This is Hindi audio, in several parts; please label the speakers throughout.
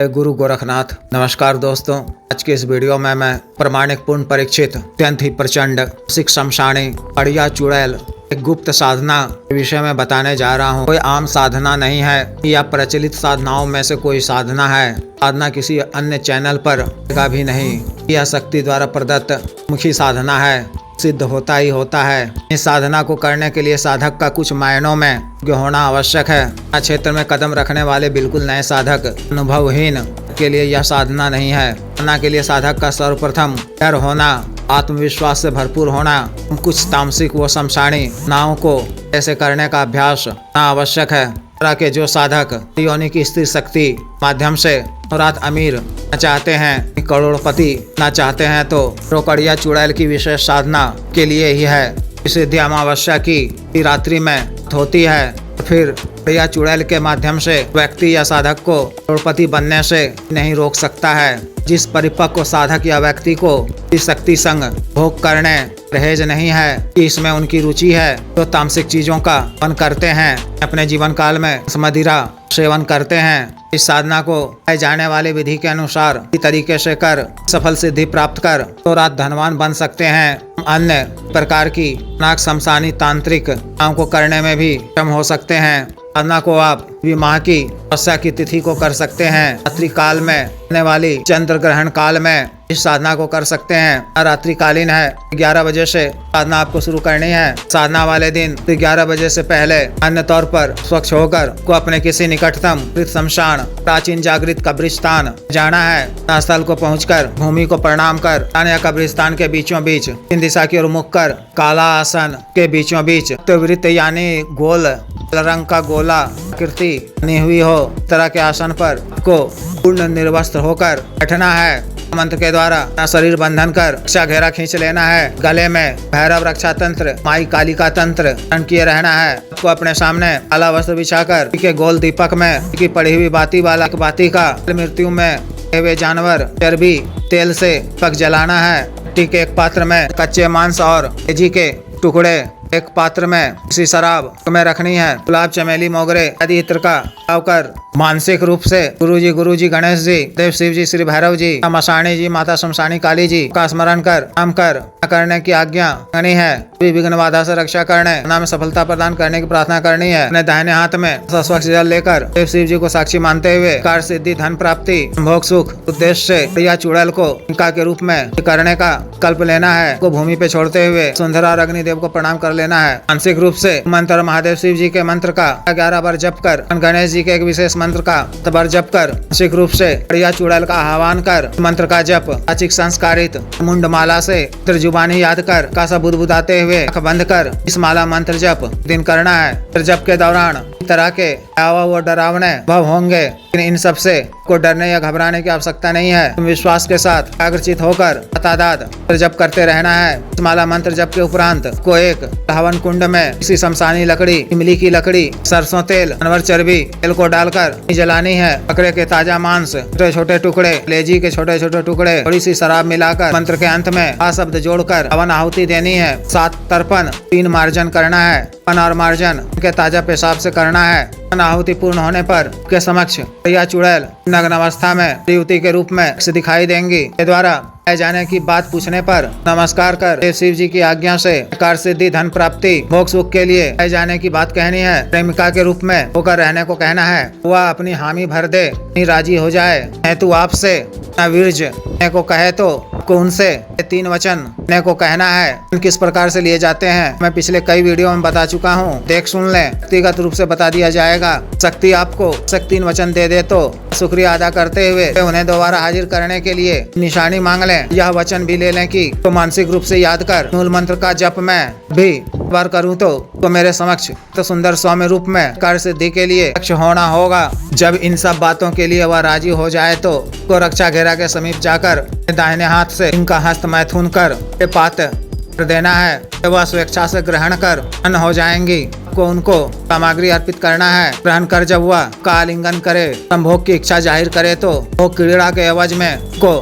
Speaker 1: गुरु गोरखनाथ। नमस्कार दोस्तों, आज के इस वीडियो में मैं प्रमाणिक पूर्ण परीक्षित अत्यंत ही प्रचंड सिख शमशानी अड़िया चुड़ैल एक गुप्त साधना के विषय में बताने जा रहा हूँ। कोई आम साधना नहीं है या प्रचलित साधनाओं में से कोई साधना है। साधना किसी अन्य चैनल पर का भी नहीं। यह शक्ति द्वारा प्रदत्त मुखी साधना है, सिद्ध होता ही होता है। इस साधना को करने के लिए साधक का कुछ मायनों में योग्य होना आवश्यक है। इस क्षेत्र में कदम रखने वाले बिल्कुल नए साधक अनुभवहीन के लिए यह साधना नहीं है। साधना के लिए साधक का सर्वप्रथम डर होना, आत्मविश्वास से भरपूर होना, कुछ तामसिक व शमशानी नाव को ऐसे करने का अभ्यास आवश्यक है। तरह के जो साधक योनि की स्थिर शक्ति माध्यम से रात अमीर न चाहते हैं, करोड़पति न चाहते हैं, तो रोकड़िया चुड़ैल की विशेष साधना के लिए ही है। सिद्धि अमावस्या की रात्रि में होती है। फिर या चुड़ैल के माध्यम से व्यक्ति या साधक को करोड़पति बनने से नहीं रोक सकता है। जिस परिपक्व साधक या व्यक्ति को इस शक्ति संग भोग करने रहेज नहीं है कि इसमें उनकी रुचि है, तो तामसिक चीजों का सेवन करते हैं, अपने जीवन काल में मदिरा सेवन करते हैं। इस साधना को जाने वाली विधि के अनुसार इसी तरीके से कर सफल सिद्धि प्राप्त कर तो रात धनवान बन सकते हैं। अन्य प्रकार की नाक शमशानी तांत्रिक काम को करने में भी सक्षम हो सकते हैं। साधना को आप विवाह की अमावस्या की तिथि को कर सकते हैं। रात्रि काल में आने वाली चंद्र ग्रहण काल में इस साधना को कर सकते हैं। रात्रि कालीन है, 11 बजे से साधना आपको शुरू करनी है। साधना वाले दिन 11 बजे से पहले अन्य तौर पर स्वच्छ होकर को अपने किसी निकटतम शमशान प्राचीन जागृत कब्रिस्तान जाना है। स्थल को पहुंचकर भूमि को प्रणाम कर या कब्रिस्तान के बीचों बीच इन दिशा की ओर मुख कर काला आसन के बीचों बीच तो वृत्त यानी गोल रंग का गोला आकृति बनी हुई हो तरह के आसन पर को पूर्ण निर्वस्त्र होकर बैठना है। मंत्र के द्वारा शरीर बंधन कर रक्षा घेरा खींच लेना है। गले में भैरव रक्षा तंत्र, माई कालिका तंत्र किए रहना है। आपको अपने सामने काला वस्त्र बिछाकर के गोल दीपक में की पड़ी हुई बाती वाला बाती का मृत्यु में हुए जानवर चर्बी तेल से पक जलाना है। मिट्टी के एक पात्र में कच्चे मांस और तेजी के टुकड़े एक पात्र में किसी शराब में रखनी है। गुलाब, चमेली, मोगरे आदि इत्र का कर मानसिक रूप से गुरुजी गणेश जी, देव शिव जी, श्री भैरव जी, मसाणी जी, माता शमशानी काली जी का स्मरण कर नाम करने की आज्ञा करनी है। विघ्न बाधा से रक्षा करने नाम सफलता प्रदान करने की प्रार्थना करनी है। अपने दाहिने हाथ में स्वच्छ जल लेकर देव शिव जी को साक्षी मानते हुए कार्य सिद्धि, धन प्राप्ति, भोग सुख उद्देश्य से या चुड़ैल को इनका के रूप में करने का कल्प लेना है। को भूमि पे छोड़ते हुए सुंदरा और अग्निदेव को प्रणाम कर लेना है। मानसिक रूप से मंत्र महादेव शिव जी के मंत्र का 11 बार जप कर, गणेश जी के एक विशेष मंत्र का बार जप कर, मानसिक रूप से अड़िया चुड़ैल का आह्वान कर मंत्र का जप अचिक संस्कारित मुंड माला से त्रिजुबानी याद कर कासा बुदबुदाते हुए आंख बंद कर इस माला मंत्र जप दिन करना है। फिर जप के दौरान तरह के व डरावने भाव होंगे, लेकिन इन सब से को डरने या घबराने की आवश्यकता नहीं है। तुम विश्वास के साथ एकाग्रचित होकर तादाद जप करते रहना है। इस माला मंत्र जप के उपरांत को एक हवन कुंड में किसी शमशानी लकड़ी, इमली की लकड़ी, सरसों तेल, जानवर चर्बी तेल को डालकर जलानी है। बकरे के ताजा मांस, छोटे छोटे टुकड़े, लेजी के छोटे छोटे टुकड़े, थोड़ी सी शराब मिलाकर मंत्र के अंत में आ शब्द जोड़कर हवन आहुति देनी है। 7 तर्पण 3 मार्जन करना है। और मार्जन के ताजा पेशाब से करना है। आहुति पूर्ण होने पर के समक्ष या चुड़ैल नग्न अवस्था में युवती के रूप में दिखाई देंगी। के द्वारा जाने की बात पूछने पर नमस्कार कर शिव जी की आज्ञा से कार्य सिद्धि, धन प्राप्ति, भोग सुख के लिए जाने की बात कहनी है। प्रेमिका के रूप में होकर रहने को कहना है। वह अपनी हामी भर दे, राजी हो जाए। हेतु आपसे वीर्ज को कहे तो उनसे 3 वचन ने को कहना है। किस प्रकार से लिए जाते हैं मैं पिछले कई वीडियो में बता चुका हूँ, देख सुन लें। व्यक्तिगत रूप से बता दिया जाएगा। शक्ति आपको 3 वचन दे दे तो शुक्रिया अदा करते हुए उन्हें दोबारा हाजिर करने के लिए निशानी मांग लें। यह वचन भी ले लें कि तो मानसिक रूप से याद कर मूल मंत्र का जप मैं भी बार करूँ तो मेरे समक्ष तो सुंदर सौम्य रूप में कार्य सिद्धि के लिए लक्ष्य होना होगा। जब इन सब बातों के लिए वह राजी हो जाए तो रक्षा घेरा के समीप जाकर दाहिने हाथ से इनका हस्त मैथुन कर पात्र देना है। वह स्वेच्छा से ग्रहण कर अन्न हो जाएंगी। को उनको सामग्री अर्पित करना है। ग्रहण कर जब वह का आलिंगन करे, संभोग की इच्छा जाहिर करे तो वो क्रीड़ा के एवज में को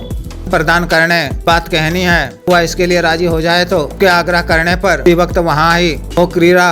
Speaker 1: प्रदान करने बात कहनी है। वह इसके लिए राजी हो जाए तो के आग्रह करने पर विभक्त वहाँ ही वो क्रीड़ा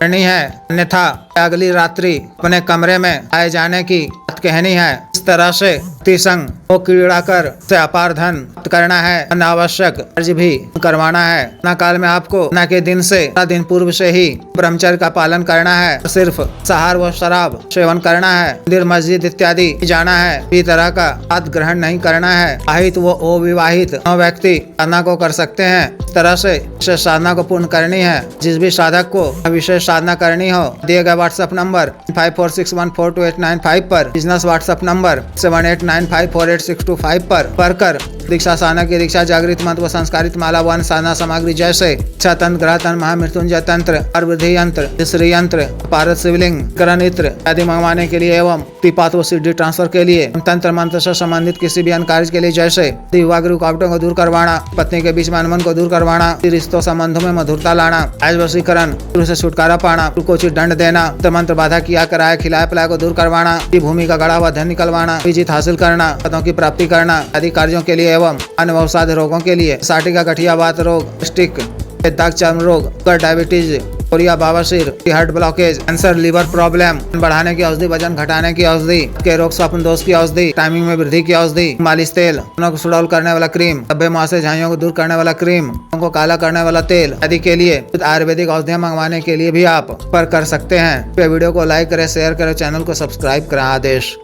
Speaker 1: करनी है, अन्यथा अगली रात्रि अपने कमरे में आए जाने की बात कहनी है। इस तरह से संग वो क्रीड़ा कर से अपार धन करना है, अनावश्यक कर्ज भी करवाना है। न काल में आपको न के दिन से दिन पूर्व से ही ब्रह्मचर्य का पालन करना है। सिर्फ सहार व शराब सेवन करना है। मंदिर मस्जिद इत्यादि जाना है। किसी तरह का आद ग्रहण नहीं करना है। विवाहित व अविवाहित व्यक्ति साधना को कर सकते हैं। इस तरह से विशेष साधना को पूर्ण करनी है। जिस भी साधक को विशेष साधना करनी हो दिए गए व्हाट्सएप नंबर 5461428895 पर, बिजनेस व्हाट्सएप नंबर 78954862 पर कर दीक्षा साधना की दीक्षा जागृत मंत्र व संस्कारित माला वन साधना सामग्री जैसे इच्छा तंत्र, ग्रह तंत्र, महामृत्युंजय तंत्र, वृद्धि यंत्र, श्री यंत्र, पारद शिवलिंग, करण इत्र आदि मंगवाने के लिए एवं तिपात व सिद्धि ट्रांसफर के लिए तंत्र मंत्र से संबंधित किसी भी अन्य कार्य के लिए जैसे विवाह रुकावटों को दूर करवाना, पत्नी के बीच में अनबन को दूर करवाना, रिश्तों संबंधों में मधुरता लाना, आज वशीकरण, से छुटकारा पाना, को उचित दंड देना, मंत्र बाधा किया कराया खिलाया पिलाया को दूर करवाना, भूमि का गड़ा हुआ धन निकलवाना, जीत हासिल करना, पदों की प्राप्ति करना आदि कार्यों के लिए एवं अन्य बहुसाध्य रोगों के लिए साटिका, गठिया, वात रोग, स्टिक, दाग, चर्म रोग, डायबिटीज, कोरिया, बवासीर, heart blockage, cancer, liver problem बढ़ाने की औषधि, वजन घटाने की औषधि, के रोग स्वप्न दोष की औषधि, टाइमिंग में वृद्धि की औषधि, मालिश तेल, को सुडौल करने वाला क्रीम, धब्बे मुहासे झाइयों को दूर करने वाला क्रीम, को काला करने वाला तेल आदि के लिए आयुर्वेदिक औषधियाँ मंगवाने के लिए भी आप पर कर सकते हैं। वीडियो को लाइक करें, शेयर करें, चैनल को सब्सक्राइब करें। आदेश।